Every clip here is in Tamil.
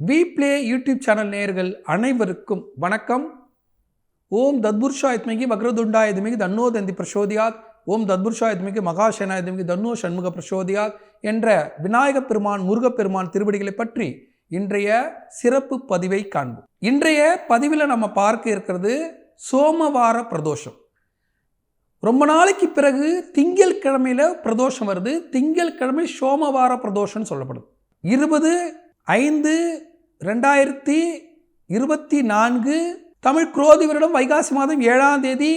வி பிளே யூடியூப் சேனல் நேயர்கள் அனைவருக்கும் வணக்கம். ஓம் தத்புருஷாய வித்மஹி வக்ரதுண்டாய தீமஹி தன்னோ தந்தி பிரசோதியாத். ஓம் தத்புருஷாய வித்மஹி மகாசேனாய தீமஹி தன்னோ ஷண்முக பிரசோதியாத் என்ற விநாயகப் பெருமான் முருகப்பெருமான் திருவடிகளை பற்றி இன்றைய சிறப்பு பதிவை காண்போம். இன்றைய பதிவில் நம்ம பார்க்க இருக்கிறது சோமவார பிரதோஷம். ரொம்ப நாளைக்கு பிறகு திங்கள் கிழமையில பிரதோஷம் வருது. திங்கள் கிழமை சோமவார பிரதோஷம்னு சொல்லப்படுது. 20/5/2024 தமிழ் குரோதி வருடம் வைகாசி மாதம் 7ஆம் தேதி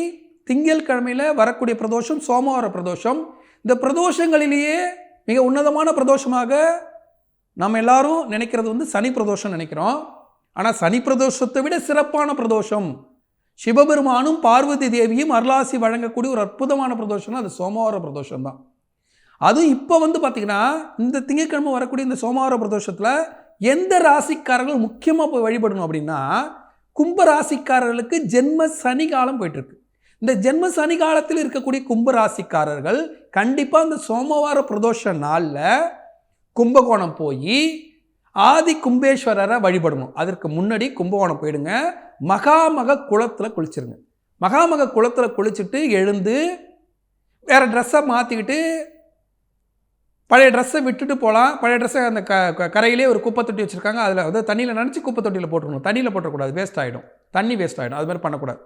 திங்கள் கிழமையில வரக்கூடிய பிரதோஷம் சோமவார பிரதோஷம். இந்த பிரதோஷங்களிலேயே மிக உன்னதமான பிரதோஷமாக நம்ம எல்லாரும் நினைக்கிறது சனி பிரதோஷம் நினைக்கிறோம். ஆனால் சனி பிரதோஷத்தை விட சிறப்பான பிரதோஷம், சிவபெருமானும் பார்வதி தேவியும் அருளாசி வழங்கக்கூடிய ஒரு அற்புதமான பிரதோஷம்னா அது சோமவார பிரதோஷம் தான். அதுவும் இப்போ பார்த்தீங்கன்னா இந்த திங்கட்கிழமை வரக்கூடிய இந்த சோமவார பிரதோஷத்தில் எந்த ராசிக்காரர்கள் முக்கியமாக போய் வழிபடணும் அப்படின்னா, கும்ப ராசிக்காரர்களுக்கு ஜென்ம சனி காலம் போயிட்டுருக்கு. இந்த ஜென்ம சனி காலத்தில் இருக்கக்கூடிய கும்ப ராசிக்காரர்கள் கண்டிப்பாக இந்த சோமவார பிரதோஷ நாளில் கும்பகோணம் போய் ஆதி கும்பேஸ்வரரை வழிபடணும். அதற்கு முன்னாடி கும்பகோணம் போயிடுங்க, மகாமக குளத்தில் குளிச்சிருங்க. மகாமக குளத்தில் குளிச்சுட்டு எழுந்து வேறு ட்ரெஸ்ஸை மாற்றிக்கிட்டு பழைய ட்ரெஸ்ஸை விட்டுட்டு போகலாம். பழைய ட்ரெஸ்ஸை அந்த கரையிலே ஒரு குப்பை தொட்டி வச்சுருக்காங்க, அதில் தண்ணியில் நினச்சி குப்பை தொட்டியில் போட்டுக்கணும். தண்ணியில் போட்டக்கூடாது, வேஸ்ட் ஆகிடும், தண்ணி வேஸ்ட் ஆகிடும், அது மாதிரி பண்ணக்கூடாது.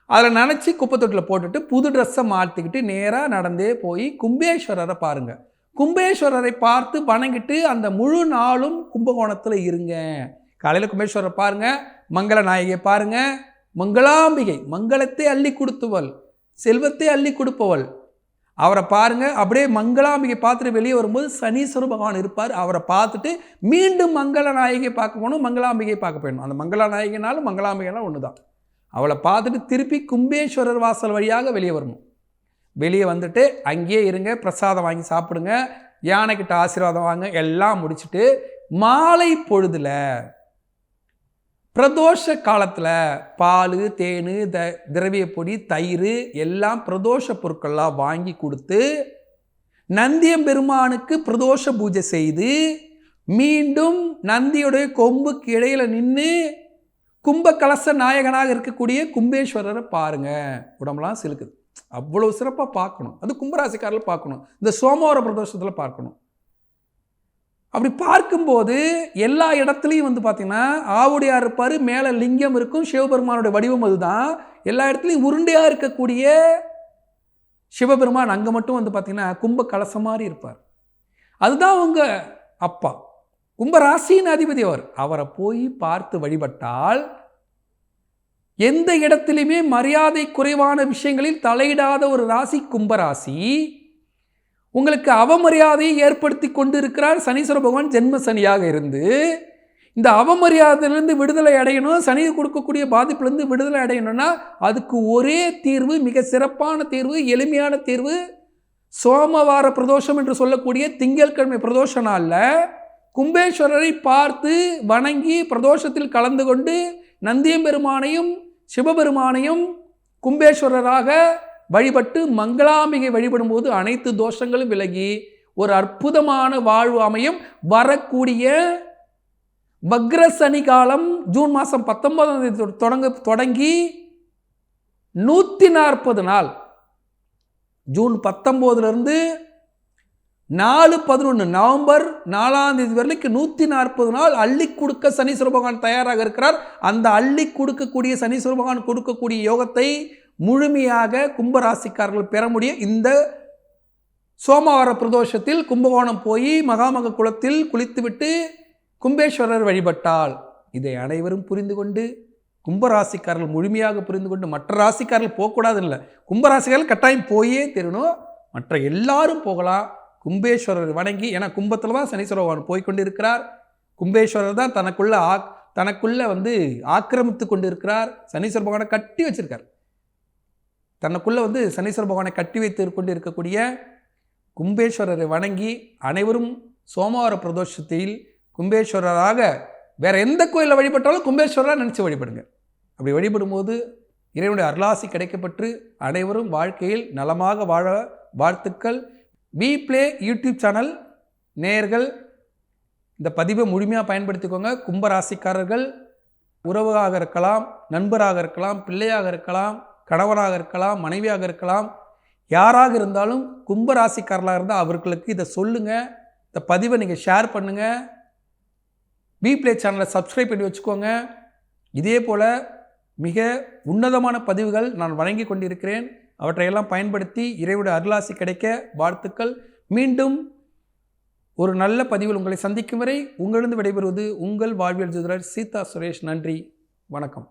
அதில் நினச்சி குப்பை தொட்டியில் போட்டுட்டு புது ட்ரெஸ்ஸை மாற்றிக்கிட்டு நேராக நடந்தே போய் கும்பேஸ்வரரை பாருங்கள். கும்பேஸ்வரரை பார்த்து வணங்கிட்டு அந்த முழு நாளும் கும்பகோணத்தில் இருங்க. காலையில் கும்பேஸ்வரரை பாருங்கள், மங்கள நாயகியை பாருங்கள், மங்களாம்பிகை மங்களத்தை அள்ளி கொடுத்துவள், செல்வத்தை அள்ளி கொடுப்பவள், அவரை பாருங்கள். அப்படியே மங்களாம்பிகை பார்த்துட்டு வெளியே வரும்போது சனீஸ்வர பகவான் இருப்பார். அவரை பார்த்துட்டு மீண்டும் மங்கள நாயகியை பார்க்க போகணும், மங்களாம்பிகையை பார்க்க போயிடணும். அந்த மங்கள நாயகினாலும் மங்களாம்பிகைனாலும் ஒன்று தான். அவளை பார்த்துட்டு திருப்பி கும்பேஸ்வரர் வாசல் வழியாக வெளியே வரணும். வெளியே வந்துட்டு அங்கேயே இருங்க, பிரசாதம் வாங்கி சாப்பிடுங்க, யானைக்கிட்ட ஆசீர்வாதம் வாங்க. எல்லாம் முடிச்சுட்டு மாலை பொழுதுல பிரதோஷ காலத்தில் பால், தேன், திரவிய பொடி, தயிர் எல்லாம் பிரதோஷ பொருட்கள்லாம் வாங்கி கொடுத்து நந்தியம்பெருமானுக்கு பிரதோஷ பூஜை செய்து மீண்டும் நந்தியுடைய கொம்புக்கு இடையில நின்று கும்ப கலச நாயகனாக இருக்கக்கூடிய கும்பேஸ்வரரை பாருங்க. உடம்புலாம் சிலுக்குது. அவ்வளோ சிறப்பாக பார்க்கணும். அது கும்பராசிக்காரில் பார்க்கணும், இந்த சோமவார பிரதோஷத்தில் பார்க்கணும். அப்படி பார்க்கும்போது எல்லா இடத்துலையும் பார்த்தீங்கன்னா ஆவுடையார் இருப்பார், மேலே லிங்கம் இருக்கும், சிவபெருமானுடைய வடிவம் அதுதான். எல்லா இடத்துலையும் உருண்டையாக இருக்கக்கூடிய சிவபெருமான் அங்கே மட்டும் பார்த்தீங்கன்னா கும்ப கலசம் மாதிரி இருப்பார். அதுதான் அவங்க அப்பா, கும்பராசியின் அதிபதி அவர். அவரை போய் பார்த்து வழிபட்டால் எந்த இடத்திலுமே மரியாதை குறைவான விஷயங்களில் தலையிடாத ஒரு ராசி கும்பராசி. உங்களுக்கு அவமரியாதையை ஏற்படுத்தி கொண்டு இருக்கிறார் சனீஸ்வர பகவான் ஜென்ம சனியாக இருந்து. இந்த அவமரியாதையிலிருந்து விடுதலை அடையணும், சனி கொடுக்கக்கூடிய பாதிப்பிலிருந்து விடுதலை அடையணும்னா அதுக்கு ஒரே தீர்வு, மிக சிறப்பான தீர்வு, எளிமையான தீர்வு, சோமவார பிரதோஷம் என்று சொல்லக்கூடிய திங்கட்கிழமை பிரதோஷ நாளில் கும்பேஸ்வரரை பார்த்து வணங்கி பிரதோஷத்தில் கலந்து கொண்டு நந்தியம்பெருமானையும் சிவபெருமானையும் கும்பேஸ்வரராக வழிபட்டு மங்களாம்பிகை வழிபடும் போது அனைத்து தோஷங்களும் விலகி ஒரு அற்புதமான வாழ்வு அமையும். வரக்கூடிய வக்ர சனி காலம் ஜூன் மாதம் 19ஆம் தேதி தொடங்கி 140 நாள், ஜூன் 19 4/11 நவம்பர் 4ஆம் தேதி வரைக்கும் 140 நாள் அள்ளி கொடுக்க சனீஸ்வர பகவான் தயாராக இருக்கிறார். அந்த அள்ளி கொடுக்கக்கூடிய சனீஸ்வர பகவான் கொடுக்கக்கூடிய யோகத்தை முழுமையாக கும்பராசிக்காரர்கள் பெற முடியும். இந்த சோமவார பிரதோஷத்தில் கும்பகோணம் போய் மகாமக குளத்தில் குளித்துவிட்டு கும்பேஸ்வரர் வழிபட்டால் இதை அனைவரும் புரிந்து கொண்டு, கும்பராசிக்காரர்கள் முழுமையாக புரிந்து கொண்டு, மற்ற ராசிக்காரர்கள் போகக்கூடாது இல்லை, கும்பராசிக்காரர்கள் கட்டாயம் போயே தெரியணும், மற்ற எல்லாரும் போகலாம். கும்பேஸ்வரர் வணங்கி, ஏன்னா கும்பத்தில் தான் சனீஸ்வர பகவான் போய்கொண்டு இருக்கிறார். கும்பேஸ்வரர் தான் தனக்குள்ள ஆக்கிரமித்து கொண்டு இருக்கிறார். சனீஸ்வர பகவானை கட்டி வச்சிருக்கார். தனக்குள்ள சனீஸ்வர பகவானை கட்டி வைத்து கொண்டு இருக்கக்கூடிய கும்பேஸ்வரரை வணங்கி அனைவரும் சோமவார பிரதோஷத்தில் கும்பேஸ்வரராக வேற எந்த கோயிலில் வழிபட்டாலும் கும்பேஸ்வரராக நினச்சி வழிபடுங்க. அப்படி வழிபடும்போது இறைவனுடைய அருளாசி கிடைக்கப்பட்டு அனைவரும் வாழ்க்கையில் நலமாக வாழ வாழ்த்துக்கள். வி பிளே யூடியூப் சேனல் நேயர்கள் இந்த பதிவை முழுமையாக பயன்படுத்திக்கோங்க. கும்பராசிக்காரர்கள் உறவாக இருக்கலாம், நண்பராக இருக்கலாம், பிள்ளையாக இருக்கலாம், கணவராக இருக்கலாம், மனைவியாக இருக்கலாம், யாராக இருந்தாலும் கும்பராசிக்காரர்களாக இருந்தால் அவர்களுக்கு இதை சொல்லுங்கள். இந்த பதிவை நீங்கள் ஷேர் பண்ணுங்கள். பிப்ளே சேனலை சப்ஸ்கிரைப் பண்ணி வச்சுக்கோங்க. இதே போல் மிக உன்னதமான பதிவுகள் நான் வழங்கி கொண்டிருக்கிறேன். அவற்றையெல்லாம் பயன்படுத்தி இறைவனுடைய அருளாசி கிடைக்க வாழ்த்துக்கள். மீண்டும் ஒரு நல்ல பதிவில் உங்களை சந்திக்கும் வரை உங்களிடம் விடைபெறுவது உங்கள் வாழ்வியல் ஜோதிடர் சீதா சுரேஷ். நன்றி, வணக்கம்.